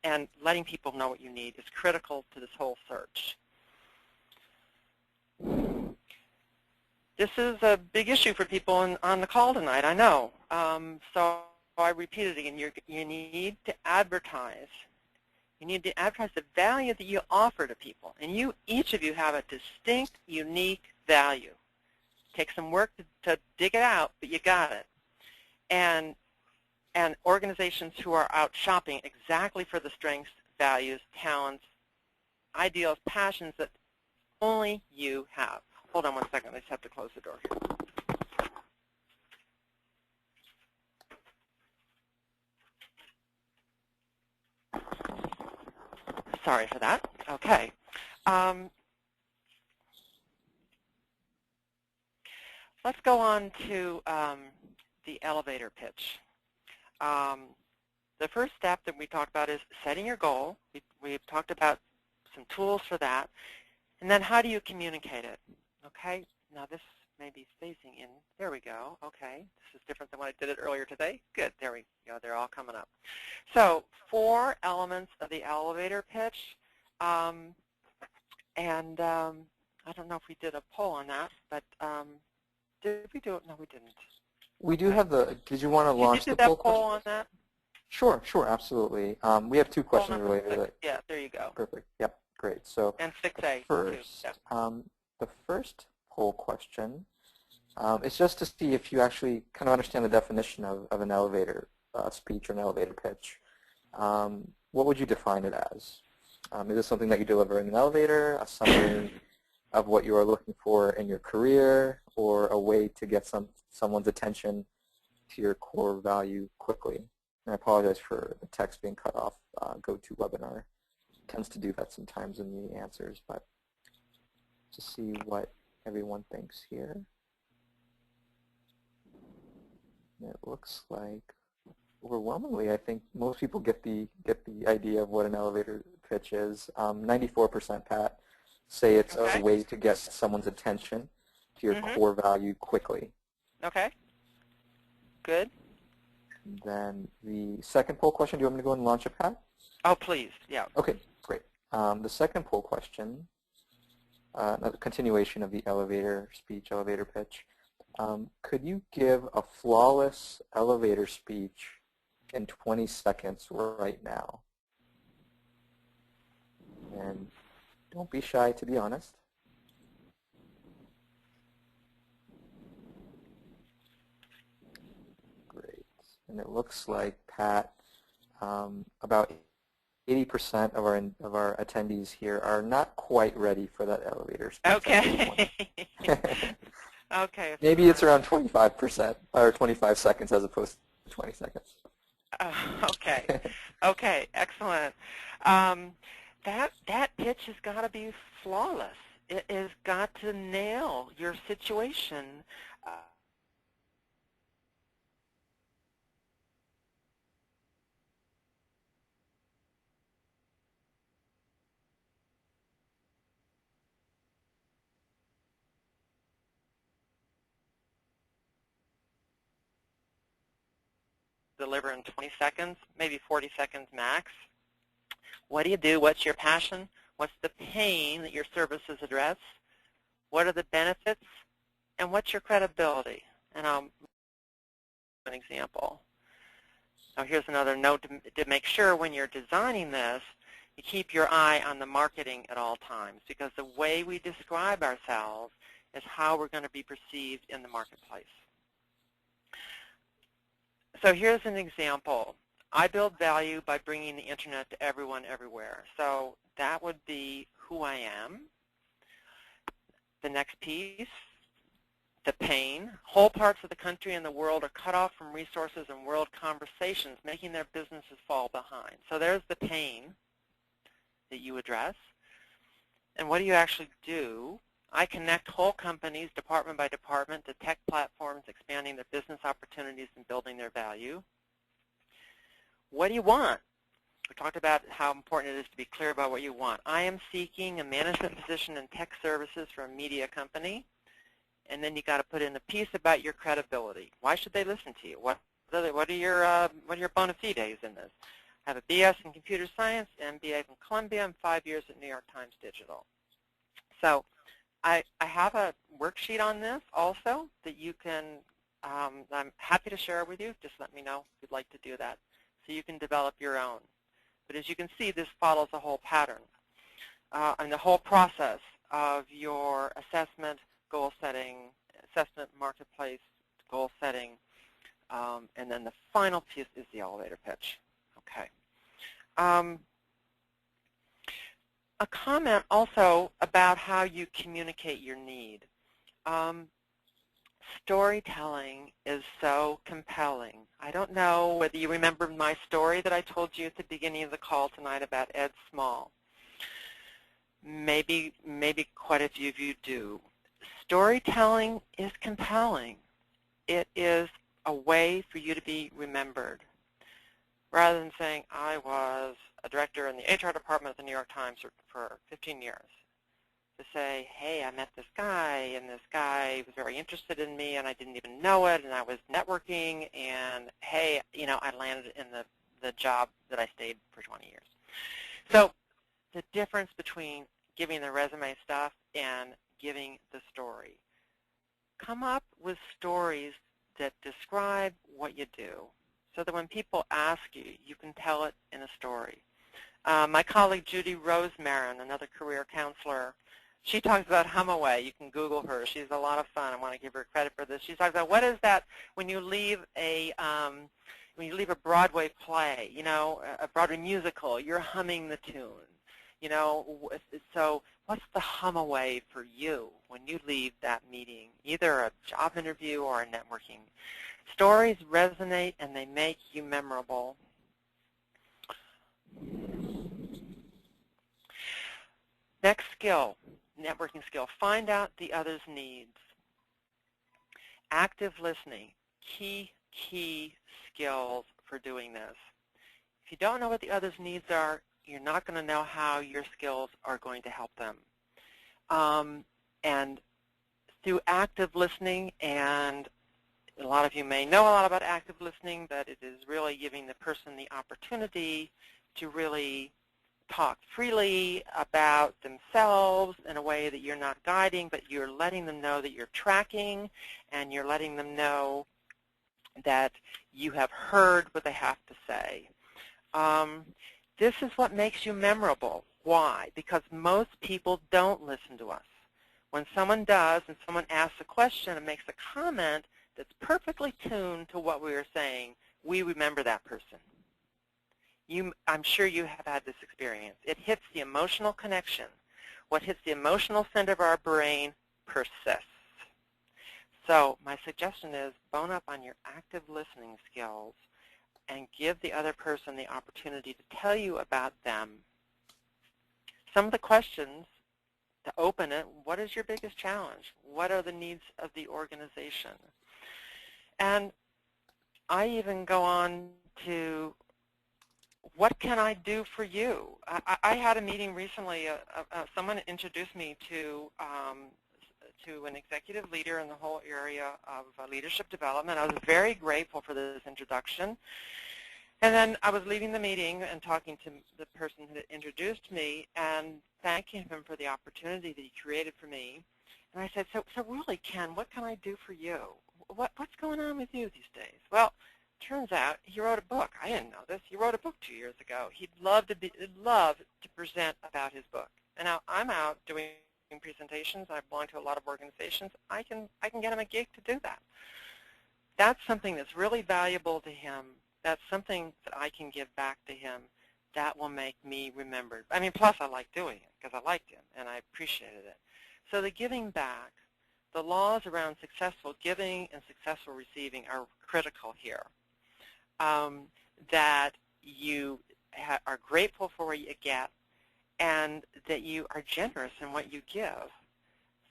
And letting people know what you need is critical to this whole search. This is a big issue for people on the call tonight, I know. So I repeat it again. You need to advertise. You need to advertise the value that you offer to people. And each of you have a distinct, unique value. Take some work to dig it out, but you got it. And organizations who are out shopping exactly for the strengths, values, talents, ideals, passions that only you have. Hold on one second. I just have to close the door here. Sorry for that. Okay. Let's go on to the elevator pitch. The first step that we talked about is setting your goal. We've talked about some tools for that. And then how do you communicate it? Okay, now this may be spacing in. There we go. Okay, this is different than when I did it earlier today. Good, there we go. They're all coming up. So 4 elements of the elevator pitch. I don't know if we did a poll on that, but did we do it? No, we didn't. We do have the, did you want to launch the poll question? On that? Sure, absolutely. We have 2 questions related to it. Yeah, there you go. Perfect. Yep, great. So and 6A, first, too. Yeah. The first poll question is just to see if you actually kind of understand the definition of an elevator speech or an elevator pitch. What would you define it as? Is this something that you deliver in an elevator, a summary of what you are looking for in your career, or a way to get someone's attention to your core value quickly? And I apologize for the text being cut off. GoToWebinar tends to do that sometimes in the answers, but to see what everyone thinks here. It looks like overwhelmingly, I think most people get the idea of what an elevator pitch is. 94%, Pat, say it's a way to get someone's attention to your core value quickly. Okay. Good. And then the second poll question, do you want me to go and launch it, Pat? Oh, please. Yeah. Okay, great. The second poll question, a continuation of the elevator speech, elevator pitch. Could you give a flawless elevator speech in 20 seconds right now? And don't be shy, to be honest. Great. And it looks like, Pat, about 80% of our attendees here are not quite ready for that elevator speech. Okay. Okay. Maybe it's around 25% or 25 seconds as opposed to 20 seconds. Okay. Okay. Excellent. That pitch has got to be flawless. It has got to nail your situation. Deliver in 20 seconds, maybe 40 seconds max. What do you do? What's your passion? What's the pain that your services address? What are the benefits? And what's your credibility? And I'll give an example. Now here's another note to make sure when you're designing this, you keep your eye on the marketing at all times, because the way we describe ourselves is how we're going to be perceived in the marketplace. So here's an example. I build value by bringing the internet to everyone, everywhere. So that would be who I am. The next piece, the pain. Whole parts of the country and the world are cut off from resources and world conversations, making their businesses fall behind. So there's the pain that you address. And what do you actually do? I connect whole companies, department by department, to tech platforms, expanding their business opportunities and building their value. What do you want? We talked about how important it is to be clear about what you want. I am seeking a management position in tech services for a media company. And then you got to put in the piece about your credibility. Why should they listen to you? What What are your bona fides in this? I have a BS in computer science, MBA from Columbia, and 5 years at New York Times Digital. So I have a worksheet on this also that you can, I'm happy to share with you. Just let me know if you'd like to do that so you can develop your own. But as you can see, this follows a whole pattern and the whole process of your assessment, goal setting, assessment, marketplace, goal setting, and then the final piece is the elevator pitch. Okay. A comment also about how you communicate your need. Storytelling is so compelling. I don't know whether you remember my story that I told you at the beginning of the call tonight about Ed Small. Maybe quite a few of you do. Storytelling is compelling. It is a way for you to be remembered. Rather than saying, I was a director in the HR department at the New York Times for 15 years. To say, hey, I met this guy, and this guy was very interested in me, and I didn't even know it, and I was networking, and hey, I landed in the job that I stayed for 20 years. So the difference between giving the resume stuff and giving the story. Come up with stories that describe what you do so that when people ask you, you can tell it in a story. My colleague Judy Rosemarin, another career counselor, she talks about hum away. You can Google her. She's a lot of fun. I want to give her credit for this. She talks about what is that when you leave a Broadway play, a Broadway musical, you're humming the tune. So what's the hum away for you when you leave that meeting, either a job interview or a networking? Stories resonate and they make you memorable. Next skill, networking skill, find out the other's needs. Active listening, key skills for doing this. If you don't know what the other's needs are, you're not going to know how your skills are going to help them. And through active listening, and a lot of you may know a lot about active listening, but it is really giving the person the opportunity to really talk freely about themselves in a way that you're not guiding, but you're letting them know that you're tracking, and you're letting them know that you have heard what they have to say. This is what makes you memorable. Why? Because most people don't listen to us. When someone does and someone asks a question and makes a comment that's perfectly tuned to what we were saying, we remember that person. I'm sure you have had this experience. It hits the emotional connection. What hits the emotional center of our brain persists. So my suggestion is bone up on your active listening skills and give the other person the opportunity to tell you about them. Some of the questions to open it, what is your biggest challenge? What are the needs of the organization? And I even go on to, what can I do for you? I had a meeting recently. Someone introduced me to an executive leader in the whole area of leadership development. I was very grateful for this introduction. And then I was leaving the meeting and talking to the person who introduced me and thanking him for the opportunity that he created for me. And I said, so really, Ken, what can I do for you? What's going on with you these days? Well, turns out he wrote a book. I didn't know this. He wrote a book 2 years ago. He'd love to present about his book. And now I'm out doing presentations. I belong to a lot of organizations. I can get him a gig to do that. That's something that's really valuable to him. That's something that I can give back to him. That will make me remembered. I mean, plus I like doing it because I liked him and I appreciated it. So the giving back, the laws around successful giving and successful receiving are critical here. That you are grateful for what you get and that you are generous in what you give.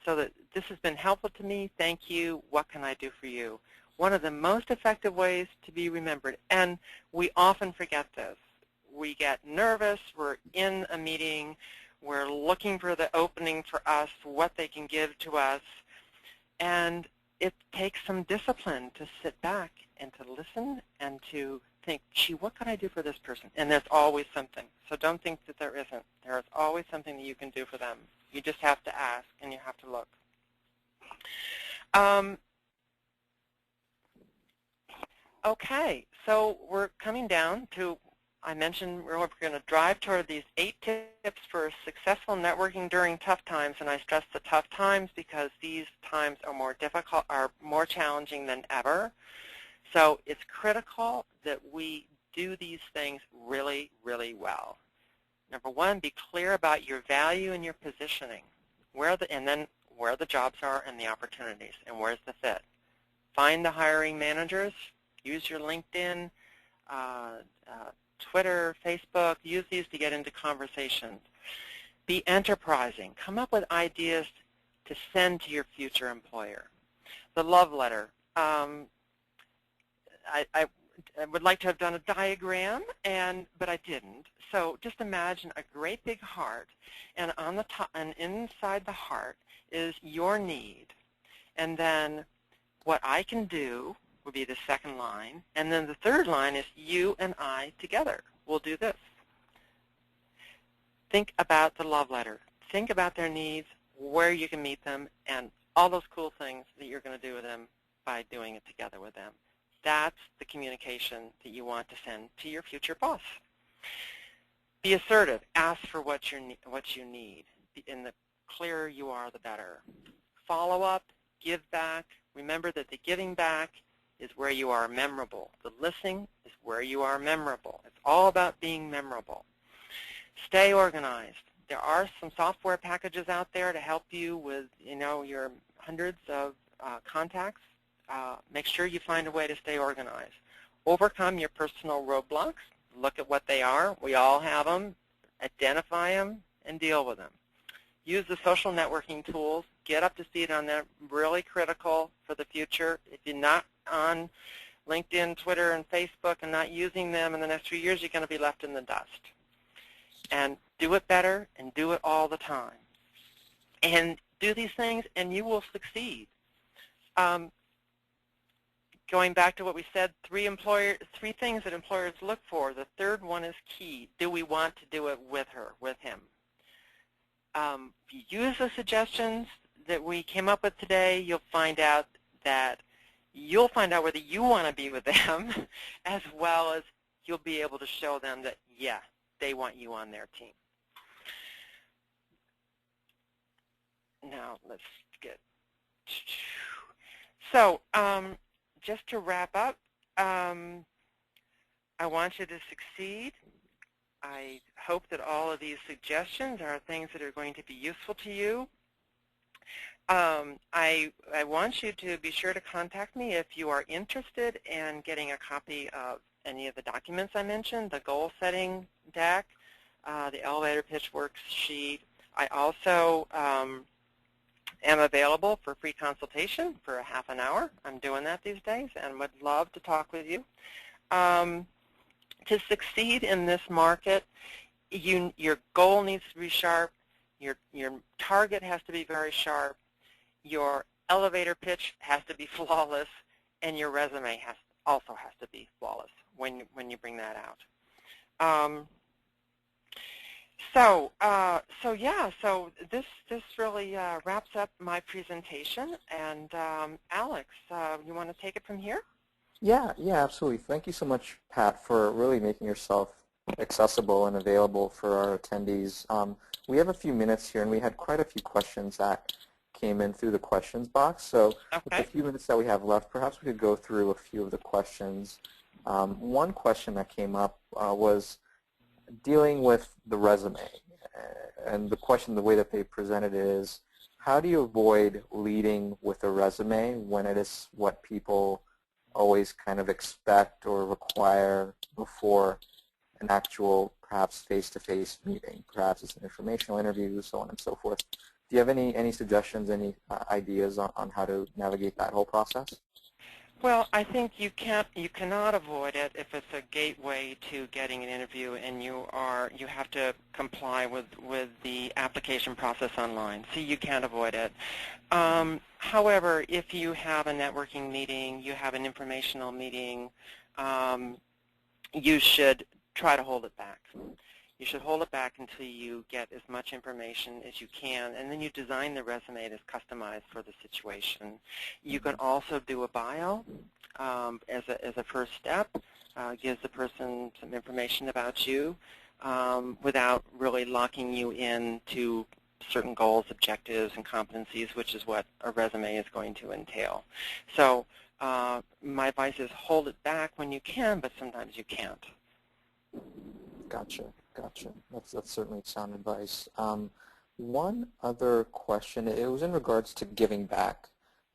So that this has been helpful to me. Thank you. What can I do for you? One of the most effective ways to be remembered, and we often forget this. We get nervous. We're in a meeting. We're looking for the opening for us, what they can give to us. And it takes some discipline to sit back and to listen and to think, gee, what can I do for this person? And there's always something. So don't think that there isn't. There is always something that you can do for them. You just have to ask and you have to look. Okay, so we're coming down to, I mentioned we're going to drive toward these 8 tips for successful networking during tough times, and I stress the tough times because these times are more difficult, are more challenging than ever. So it's critical that we do these things really, really well. Number one, be clear about your value and your positioning, and then where the jobs are and the opportunities, and where's the fit. Find the hiring managers. Use your LinkedIn, Twitter, Facebook. Use these to get into conversations. Be enterprising. Come up with ideas to send to your future employer. The love letter. I would like to have done a diagram, but I didn't. So just imagine a great big heart, and on the top and inside the heart is your need, and then what I can do would be the second line, and then the third line is you and I together will do this. Think about the love letter. Think about their needs, where you can meet them, and all those cool things that you're going to do with them by doing it together with them. That's the communication that you want to send to your future boss. Be assertive. Ask for what you need. And the clearer you are, the better. Follow up. Give back. Remember that the giving back is where you are memorable. The listening is where you are memorable. It's all about being memorable. Stay organized. There are some software packages out there to help you with, your hundreds of contacts. Make sure you find a way to stay organized. Overcome your personal roadblocks. Look at what they are. We all have them. Identify them and deal with them. Use the social networking tools. Get up to speed on them. Really critical for the future. If you're not on LinkedIn, Twitter, and Facebook and not using them in the next few years, you're going to be left in the dust. And do it better and do it all the time. And do these things and you will succeed. Going back to what we said, three things that employers look for. The third one is key. Do we want to do it with her, with him? If you use the suggestions that we came up with today, you'll find out whether you want to be with them, as well as you'll be able to show them that, yeah, they want you on their team. Now, let's get... So, just to wrap up, I want you to succeed. I hope that all of these suggestions are things that are going to be useful to you. I want you to be sure to contact me if you are interested in getting a copy of any of the documents I mentioned, the goal setting deck, the elevator pitch worksheet. I also am available for free consultation for a half an hour. I'm doing that these days and would love to talk with you. To succeed in this market, your goal needs to be sharp, your target has to be very sharp, your elevator pitch has to be flawless, and your resume also has to be flawless when you bring that out. So this really wraps up my presentation. And Alex, you want to take it from here? Yeah, absolutely. Thank you so much, Pat, for really making yourself accessible and available for our attendees. We have a few minutes here, and we had quite a few questions that came in through the questions box. So with the few minutes that we have left, perhaps we could go through a few of the questions. One question that came up was dealing with the resume. And the question, the way that they presented it is, how do you avoid leading with a resume when it is what people always kind of expect or require before an actual, perhaps face-to-face meeting? Perhaps it's an informational interview, so on and so forth. Do you have any suggestions, any ideas on how to navigate that whole process? Well, I think you cannot avoid it if it's a gateway to getting an interview, and you have to comply with the application process online. So you can't avoid it. However, if you have a networking meeting, you have an informational meeting, you should try to hold it back. You should hold it back until you get as much information as you can, and then you design the resume that's customized for the situation. You can also do a bio as a first step. Gives the person some information about you without really locking you into certain goals, objectives, and competencies, which is what a resume is going to entail. So my advice is hold it back when you can, but sometimes you can't. Gotcha. Gotcha. That's certainly sound advice. One other question, it was in regards to giving back.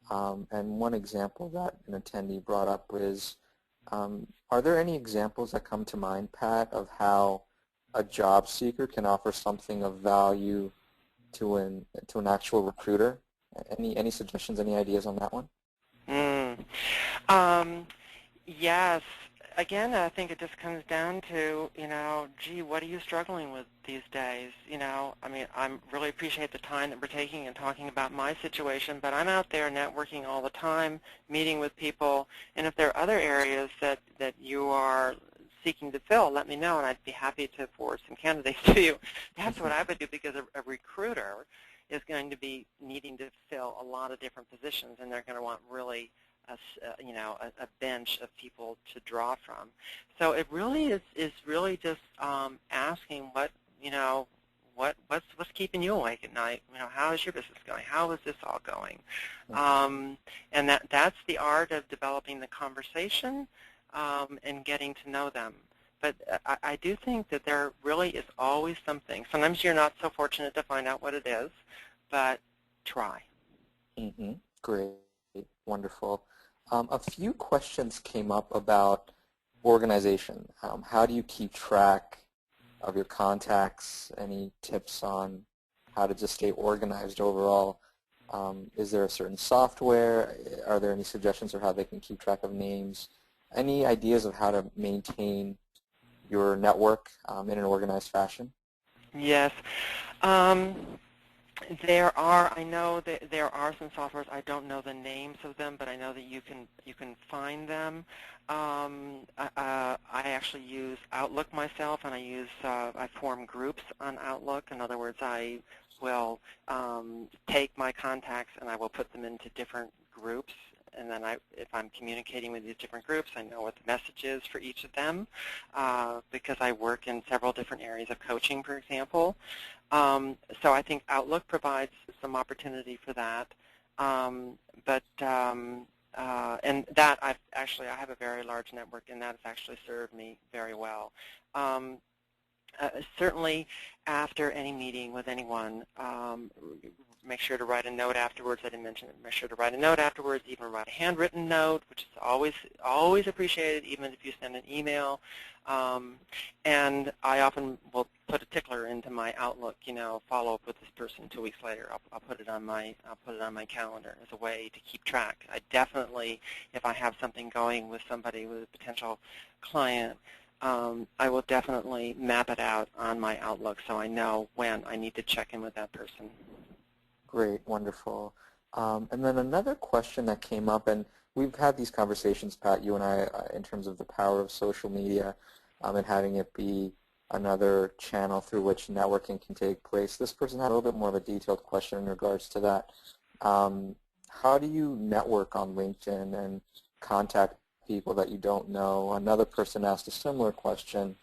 And one example that an attendee brought up is, are there any examples that come to mind, Pat, of how a job seeker can offer something of value to an actual recruiter? Any suggestions, any ideas on that one? Yes. Again, I think it just comes down to, gee, what are you struggling with these days? I mean, I really appreciate the time that we're taking and talking about my situation, but I'm out there networking all the time, meeting with people, and if there are other areas that you are seeking to fill, let me know, and I'd be happy to forward some candidates to you. That's what I would do, because a recruiter is going to be needing to fill a lot of different positions, and they're going to want really a bench of people to draw from. So it really is really just asking what's keeping you awake at night. How is your business going? How is this all going? And that's the art of developing the conversation and getting to know them. But I do think that there really is always something. Sometimes you're not so fortunate to find out what it is, but try. Mm-hmm. Great. Wonderful. A few questions came up about organization. How do you keep track of your contacts? Any tips on how to just stay organized overall? Is there a certain software? Are there any suggestions for how they can keep track of names? Any ideas of how to maintain your network in an organized fashion? Yes. I know that there are some softwares. I don't know the names of them, but I know that you can find them. I actually use Outlook myself, and I form groups on Outlook. In other words, I will take my contacts and I will put them into different groups. And then if I'm communicating with these different groups, I know what the message is for each of them because I work in several different areas of coaching, for example. So I think Outlook provides some opportunity for that. And that I have a very large network, and that has actually served me very well. Certainly, after any meeting with anyone, make sure to write a note afterwards. I didn't mention it. Make sure to write a note afterwards, even write a handwritten note, which is always appreciated, even if you send an email. And I often will put a tickler into my Outlook, follow up with this person 2 weeks later. I'll put it on my calendar as a way to keep track. I definitely, if I have something going with somebody, with a potential client, I will definitely map it out on my Outlook so I know when I need to check in with that person. Great, wonderful. And then another question that came up, and we've had these conversations, Pat, you and I, in terms of the power of social media and having it be another channel through which networking can take place. This person had a little bit more of a detailed question in regards to that. How do you network on LinkedIn and contact people that you don't know? Another person asked a similar question.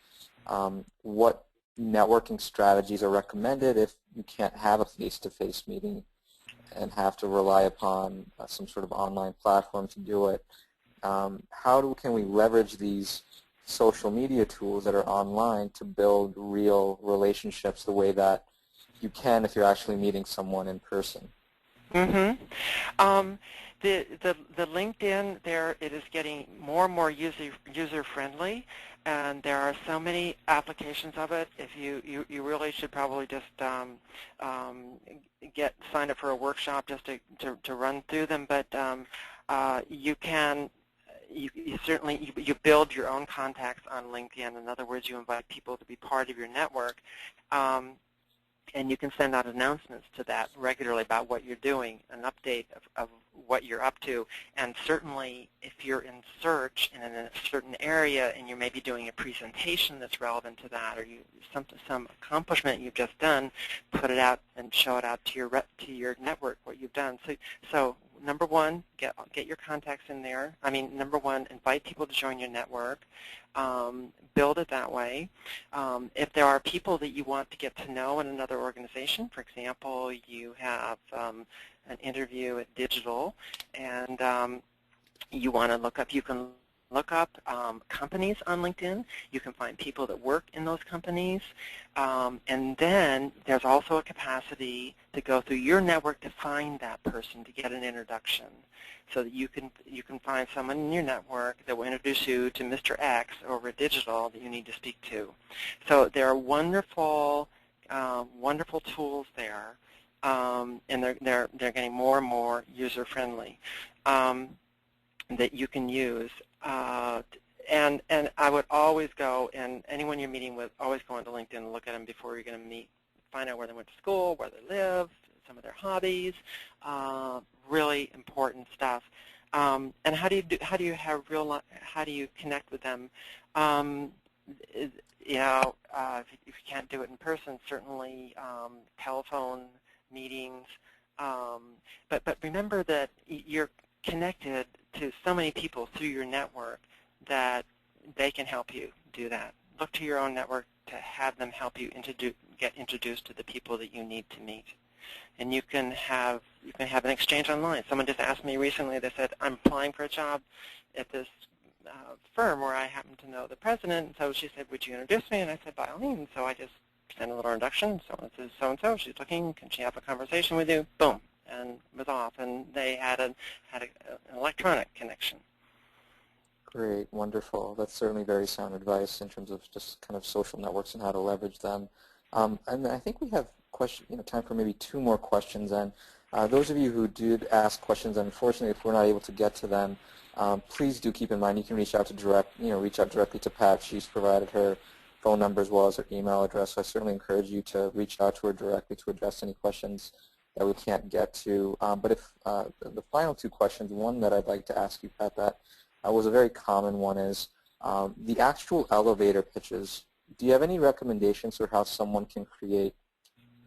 What networking strategies are recommended if you can't have a face-to-face meeting and have to rely upon some sort of online platform to do it? Can we leverage these social media tools that are online to build real relationships the way that you can if you're actually meeting someone in person? Mm-hmm. The LinkedIn there, it is getting more and more user friendly, and there are so many applications of it. If you really should probably just sign up for a workshop just to run through them. But you can you certainly you build your own contacts on LinkedIn. In other words, you invite people to be part of your network. And you can send out announcements to that regularly about what you're doing, an update of what you're up to. And certainly, if you're in search and in a certain area and you're maybe doing a presentation that's relevant to that, or some accomplishment you've just done, put it out and show it out to your network what you've done. So number one, get your contacts in there. Number one, invite people to join your network. Build it that way. If there are people that you want to get to know in another organization, for example, you have an interview at Digital, and you want to look up, you can look up companies on LinkedIn. You can find people that work in those companies. And then there's also a capacity to go through your network to find that person, to get an introduction, so that you can find someone in your network that will introduce you to Mr. X over at Digital that you need to speak to. So there are wonderful, wonderful tools there, and they're getting more and more user-friendly that you can use. And I would always go, and anyone you're meeting with, always go into LinkedIn and look at them before you're going to meet. Find out where they went to school, where they live, some of their hobbies. Really important stuff. And how do you connect with them? If you can't do it in person, certainly telephone meetings. But remember that you're connected to so many people through your network that they can help you do that. Look to your own network to have them help you get introduced to the people that you need to meet. And you can have an exchange online. Someone just asked me recently, they said, I'm applying for a job at this firm where I happen to know the president. So she said, would you introduce me? And I said, by all means. So I just sent a little introduction. So-and-so, she's looking. Can she have a conversation with you? Boom. And was off. And they had an electronic connection. Great, wonderful. That's certainly very sound advice in terms of just kind of social networks and how to leverage them. And I think we have time for maybe 2 more questions. And those of you who did ask questions, unfortunately, if we're not able to get to them, please do keep in mind you can reach out directly to Pat. She's provided her phone number as well as her email address. So I certainly encourage you to reach out to her directly to address any questions that we can't get to. But if the final 2 questions, one that I'd like to ask you, Pat, that was a very common one, is the actual elevator pitches. Do you have any recommendations for how someone can create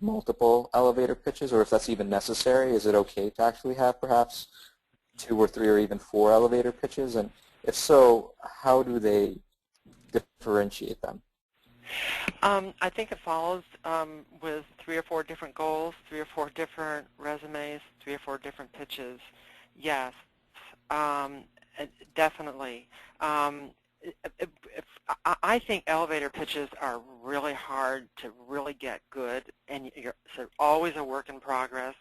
multiple elevator pitches, or if that's even necessary? Is it okay to actually have perhaps 2 or 3 or even 4 elevator pitches? And if so, how do they differentiate them? I think it follows with 3 or 4 different goals, 3 or 4 different resumes, 3 or 4 different pitches. Yes, definitely. I think elevator pitches are really hard to really get good, and so always a work in progress.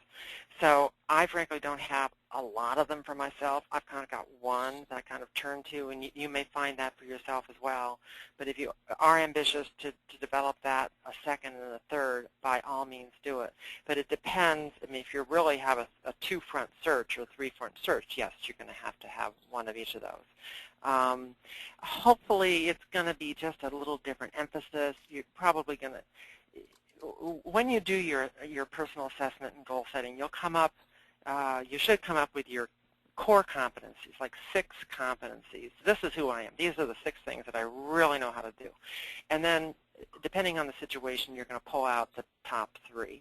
So I frankly don't have a lot of them for myself. I've kind of got one that I kind of turn to, and you may find that for yourself as well. But if you are ambitious to develop that, a second and a third, by all means do it. But it depends. If you really have a 2-front search or 3-front search, yes, you're going to have one of each of those. Hopefully it's going to be just a little different emphasis. You're probably going to, when you do your personal assessment and goal setting, you'll come up, you should come up with your core competencies, like 6 competencies. This is who I am. These are the 6 things that I really know how to do. And then depending on the situation, you're going to pull out the top 3.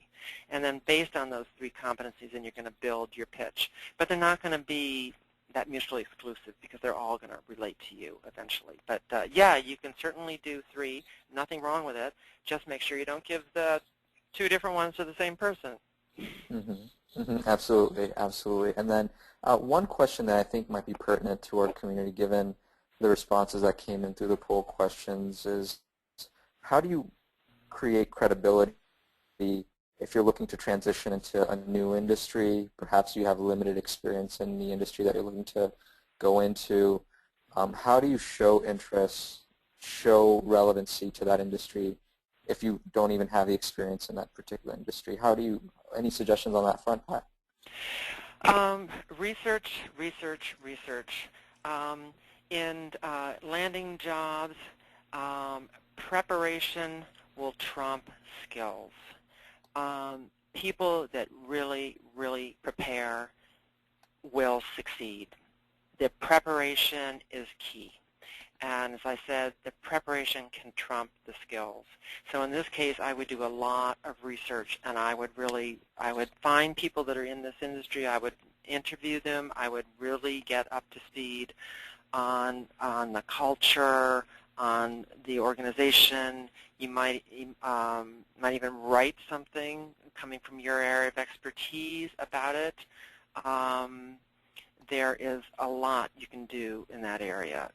And then based on those 3 competencies, then you're going to build your pitch. But they're not going to be that mutually exclusive because they're all going to relate to you eventually. But yeah, you can certainly do 3. Nothing wrong with it. Just make sure you don't give the 2 different ones to the same person. Mm-hmm. Mm-hmm. Absolutely, absolutely. And then one question that I think might be pertinent to our community, given the responses that came in through the poll questions, is how do you create credibility if you're looking to transition into a new industry? Perhaps you have limited experience in the industry that you're looking to go into. How do you show interest, show relevancy to that industry if you don't even have the experience in that particular industry? Any suggestions on that front, Pat? Research, research, research. in landing jobs, preparation will trump skills. People that really, really prepare will succeed. The preparation is key. And as I said, the preparation can trump the skills. So in this case, I would do a lot of research, and I would find people that are in this industry. I would interview them. I would really get up to speed on the culture, on the organization. You might even write something coming from your area of expertise about it. There is a lot you can do in that area,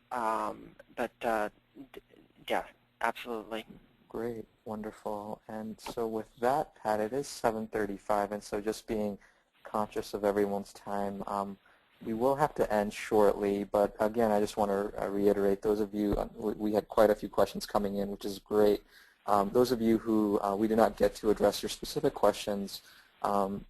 yeah, absolutely. Great, wonderful. And so with that, Pat, it is 7:35, and so just being conscious of everyone's time, we will have to end shortly, but again, I just want to reiterate, those of you, we had quite a few questions coming in, which is great. Those of you who we did not get to address your specific questions,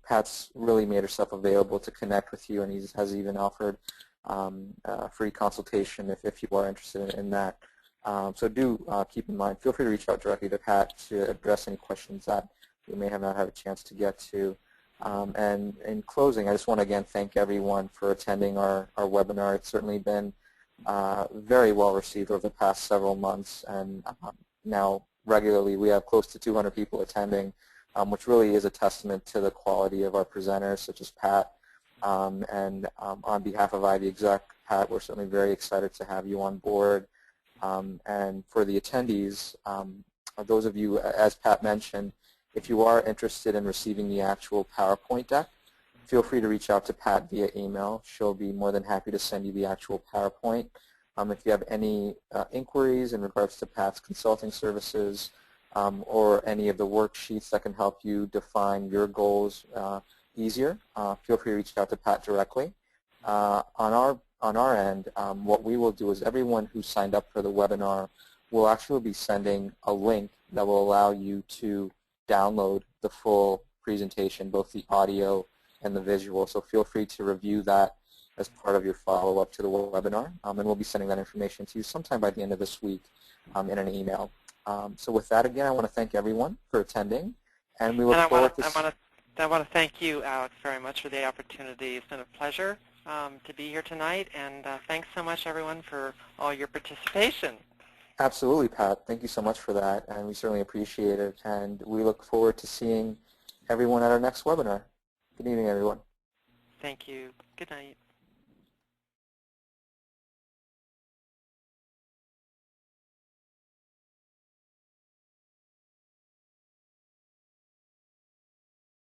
Pat's really made herself available to connect with you, and he has even offered a free consultation if you are interested in that. So do keep in mind, feel free to reach out directly to Pat to address any questions that we may have not had a chance to get to. And in closing, I just want to again thank everyone for attending our webinar. It's certainly been very well received over the past several months, and now regularly we have close to 200 people attending, which really is a testament to the quality of our presenters, such as Pat. And on behalf of Ivy Exec, Pat, we're certainly very excited to have you on board. And for the attendees, those of you, as Pat mentioned, if you are interested in receiving the actual PowerPoint deck, feel free to reach out to Pat via email. She'll be more than happy to send you the actual PowerPoint. If you have any inquiries in regards to Pat's consulting services or any of the worksheets that can help you define your goals easier, feel free to reach out to Pat directly. On our end, what we will do is everyone who signed up for the webinar will actually be sending a link that will allow you to download the full presentation, both the audio and the visual. So feel free to review that as part of your follow-up to the webinar, and we'll be sending that information to you sometime by the end of this week in an email. So with that, again, I want to thank everyone for attending, and we look forward to... I want to thank you, Alex, very much for the opportunity. It's been a pleasure to be here tonight, and thanks so much, everyone, for all your participation. Absolutely, Pat. Thank you so much for that, and we certainly appreciate it. And we look forward to seeing everyone at our next webinar. Good evening, everyone. Thank you. Good night.